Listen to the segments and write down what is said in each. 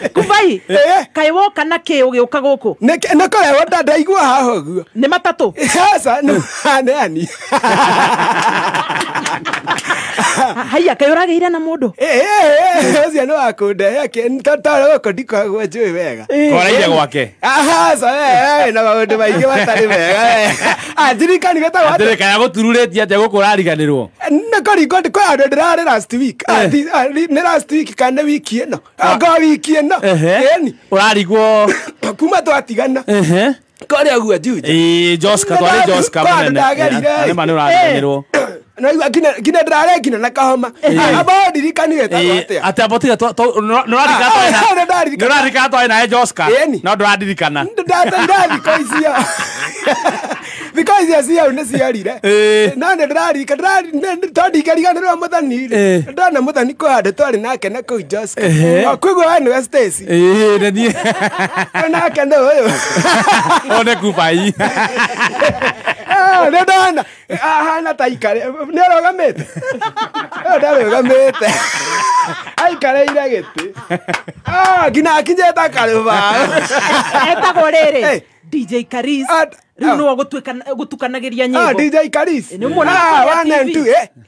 Kubai kai woka na ke ugiuka guku nako wewe ndaigua haha guo ni matatu sasa no ani haya kai urageire na mundu ucio no akunde yake ntotaro goko ndikagwo njui wega koraire gwake sasa na maundu maingi matari wega athirikani geta gwate athirikani gutururetie ate guku rariganirwo nakoringo ndiko andu ndirari last week ni last week kana wiki ino anga wiki ino eni urarigwo kuma twatigana kore agua njuje Joska twari Joska munene ni manu rariganirwo no gina ndirare gina na kahoma abo ndirikanire tawate ate abotiga no rarika twari na Joska no ndiradirikana ndathiko icio because ya cia une ciarire na ndirarika tondikariganirwo muthani ndona muthani kwande twari nake na kuu Joska kwigwa wa ni Stacy na nie nake ndo uyu one Kubai ndona hana taikare ni rogamete ndarogamete aikareire giti gina kinjeta karuba etagwo riri DJ Karis riu no gutukanagiria nyimbo DJ Karis ni muona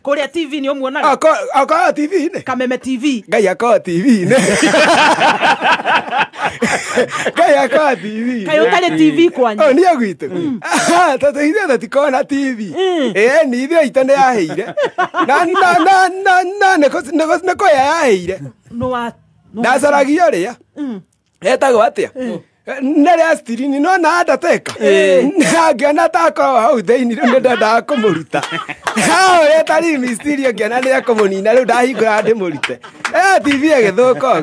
kuria TV ni umuona akwa TV ne Kameme TV ngai akwa TV ne ngai akwa TV kayo tale TV kwanya ni agwitu tata ide tatikona TV ni ide itane yaheire na neko yaheire no wa ndacaragia ria etagwo atia nere astirini no na ndateka ngena takoro hau theini ru ndenda kumuruta hao etari mysterio ngena ni akumunina ru ndahingura ndimurute TV agithuka